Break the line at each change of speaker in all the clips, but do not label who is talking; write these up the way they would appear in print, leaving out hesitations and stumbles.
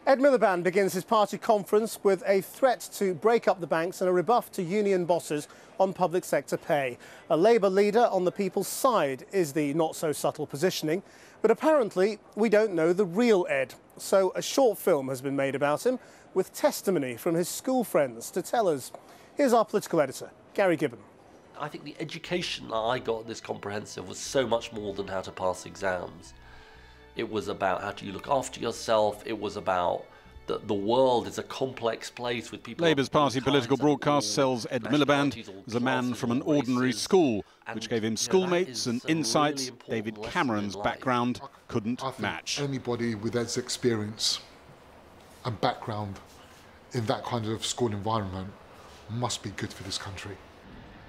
Ed Miliband begins his party conference with a threat to break up the banks and a rebuff to union bosses on public sector pay. A Labour leader on the people's side is the not-so-subtle positioning, but apparently we don't know the real Ed. So a short film has been made about him with testimony from his school friends to tell us. Here's our political editor, Gary Gibbon.
I think the education that I got at this comprehensive was so much more than how to pass exams. It was about how do you look after yourself. It was about the world is a complex place with people.
Labour's party political broadcast sells Ed Miliband as a man from an ordinary school, which gave him schoolmates and insights David Cameron's background couldn't match.
Anybody with Ed's experience and background in that kind of school environment must be good for this country.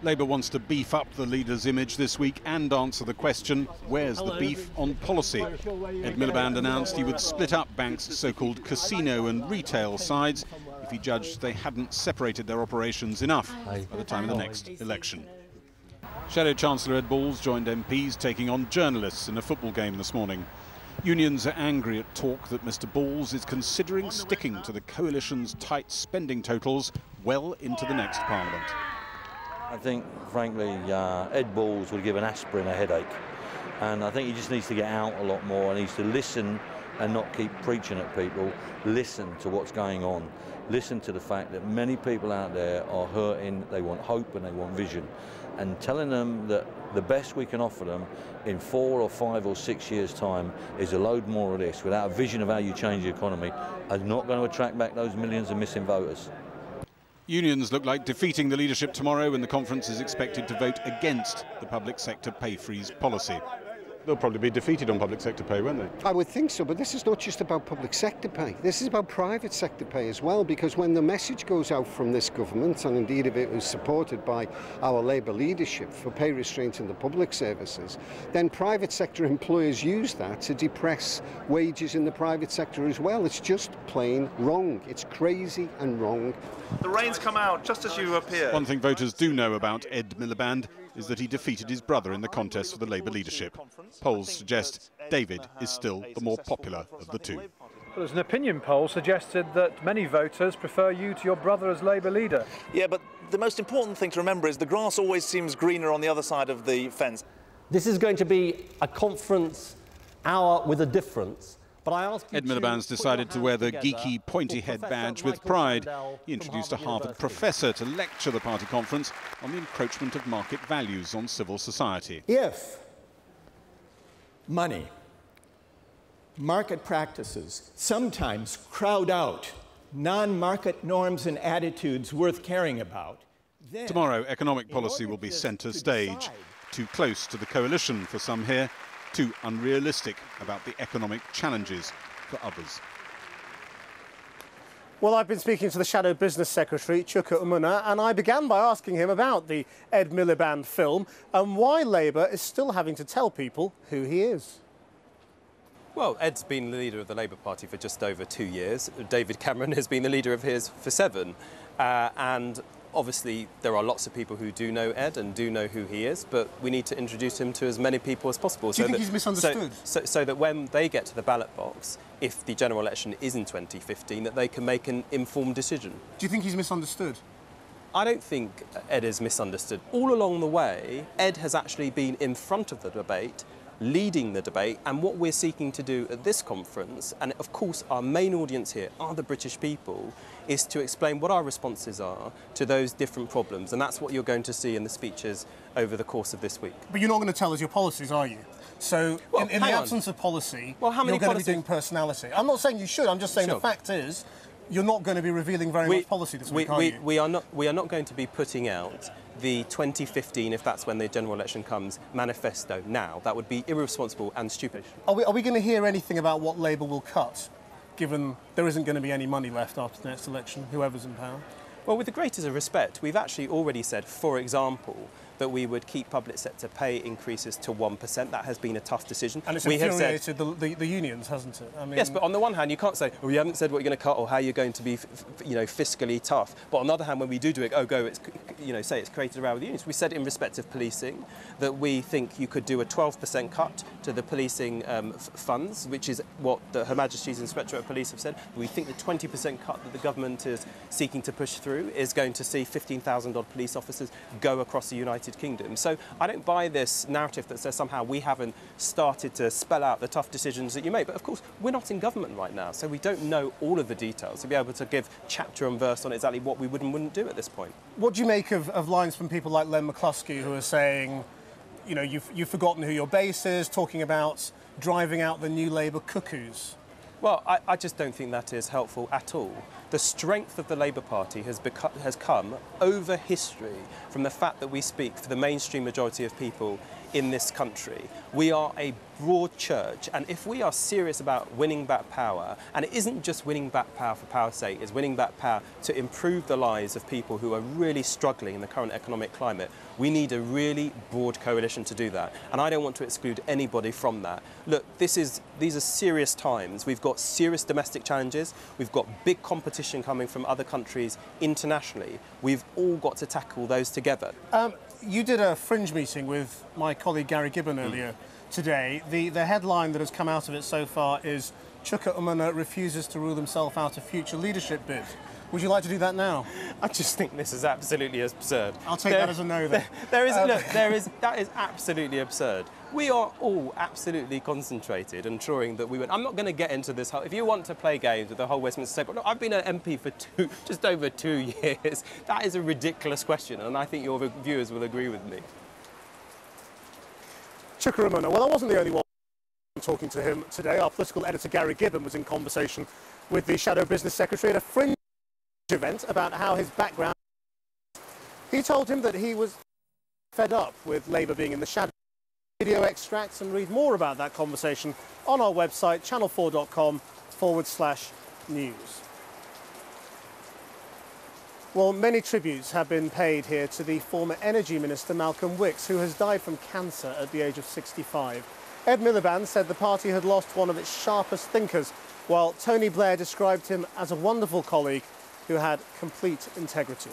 Labour wants to beef up the leader's image this week and answer the question, where's the beef on policy? Ed Miliband announced he would split up banks' so-called casino and retail sides if he judged they hadn't separated their operations enough by the time of the next election. Shadow Chancellor Ed Balls joined MPs taking on journalists in a football game this morning. Unions are angry at talk that Mr Balls is considering sticking to the coalition's tight spending totals well into the next Parliament.
I think, frankly, Ed Balls would give an aspirin a headache. And I think he just needs to get out a lot more and needs to listen and not keep preaching at people. Listen to what's going on. Listen to the fact that many people out there are hurting, they want hope and they want vision. And telling them that the best we can offer them in 4 or 5 or 6 years' time is a load more of this without a vision of how you change the economy is not going to attract back those millions of missing voters.
Unions look like defeating the leadership tomorrow when the conference is expected to vote against the public sector pay freeze policy. They'll probably be defeated on public sector pay, won't they?
I would think so, but this is not just about public sector pay. This is about private sector pay as well, because when the message goes out from this government, and indeed if it was supported by our Labour leadership for pay restraint in the public services, then private sector employers use that to depress wages in the private sector as well. It's just plain wrong. It's crazy and wrong.
The rain's come out just as you appeared.
One thing voters do know about Ed Miliband is that he defeated his brother in the contest for the Labour leadership. Polls suggest David is still the more popular of the two.
Well, there's an opinion poll suggested that many voters prefer you to your brother as Labour leader.
Yeah, but the most important thing to remember is the grass always seems greener on the other side of the fence.
This is going to be a conference hour with a difference. But I ask you
Ed Miliband's decided to wear the geeky pointy head badge with pride. He introduced a Harvard professor to lecture the party conference on the encroachment of market values on civil society.
If money, market practices sometimes crowd out non-market norms and attitudes worth caring about, then
tomorrow, economic policy will be centre stage. Too close to the coalition for some here, too unrealistic about the economic challenges for others.
Well, I've been speaking to the Shadow Business Secretary, Chuka Umunna, and I began by asking him about the Ed Miliband film and why Labour is still having to tell people who he is.
Well, Ed's been the leader of the Labour Party for just over 2 years. David Cameron has been the leader of his for 7. And obviously, there are lots of people who do know Ed and do know who he is, but we need to introduce him to as many people as possible.
Do you think he's misunderstood?
So that when they get to the ballot box, if the general election is in 2015, that they can make an informed decision.
Do you think he's misunderstood?
I don't think Ed is misunderstood. All along the way, Ed has actually been in front of the debate, leading the debate, and what we're seeking to do at this conference, and of course our main audience here are the British people, is to explain what our responses are to those different problems, and that's what you're going to see in the speeches over the course of this week.
But you're not going to tell us your policies, are you? So, well, in the absence of policy, you're going to be doing personality. I'm not saying you should, I'm just saying the fact is, you're not going to be revealing very much policy this week, are you?
We are not going to be putting out the 2015, if that's when the general election comes, manifesto now. That would be irresponsible and stupid.
Are we going to hear anything about what Labour will cut, given there isn't going to be any money left after the next election, whoever's in power?
Well, with the greatest of respect, we've actually already said, for example, that we would keep public sector pay increases to 1%. That has been a tough decision.
And it's infuriated the unions, hasn't it? I mean,
yes, but on the one hand, you can't say, well, you haven't said what you're going to cut or how you're going to be, fiscally tough. But on the other hand, when we do it, say it's created around with the unions. We said in respect of policing that we think you could do a 12% cut to the policing funds, which is what Her Majesty's Inspectorate of Police have said. We think the 20% cut that the government is seeking to push through is going to see 15,000 odd police officers go across the United Kingdom. So I don't buy this narrative that says somehow we haven't started to spell out the tough decisions that you made. But of course, we're not in government right now, so we don't know all of the details to be able to give chapter and verse on exactly what we would and wouldn't do at this point.
What do you make of lines from people like Len McCluskey who are saying, you've forgotten who your base is, talking about driving out the new Labour cuckoos?
Well, I just don't think that is helpful at all. The strength of the Labour Party has come over history from the fact that we speak for the mainstream majority of people in this country. We are a broad church, and if we are serious about winning back power, and it isn't just winning back power for power's sake, it's winning back power to improve the lives of people who are really struggling in the current economic climate, we need a really broad coalition to do that. And I don't want to exclude anybody from that. Look, these are serious times. We've got serious domestic challenges. We've got big competition coming from other countries internationally. We've all got to tackle those together.
You did a fringe meeting with my colleague Gary Gibbon earlier today. The headline that has come out of it so far is Chuka Umunna refuses to rule himself out of future leadership bid. Would you like to do that now?
I just think this is absolutely absurd.
I'll take that as a no then.
That is absolutely absurd. We are all absolutely concentrated and ensuring that we win. I'm not going to get into this whole, if you want to play games with the whole Westminster State, but look, I've been an MP for just over 2 years. That is a ridiculous question, and I think your viewers will agree with me.
Chuka Umunna, well, I wasn't the only one talking to him today. Our political editor Gary Gibbon was in conversation with the Shadow Business Secretary at a fringe event about how his background. He told him that he was fed up with Labour being in the shadow. Video extracts and read more about that conversation on our website channel4.com/news. Well, many tributes have been paid here to the former Energy Minister Malcolm Wicks, who has died from cancer at the age of 65. Ed Miliband said the party had lost one of its sharpest thinkers, while Tony Blair described him as a wonderful colleague who had complete integrity.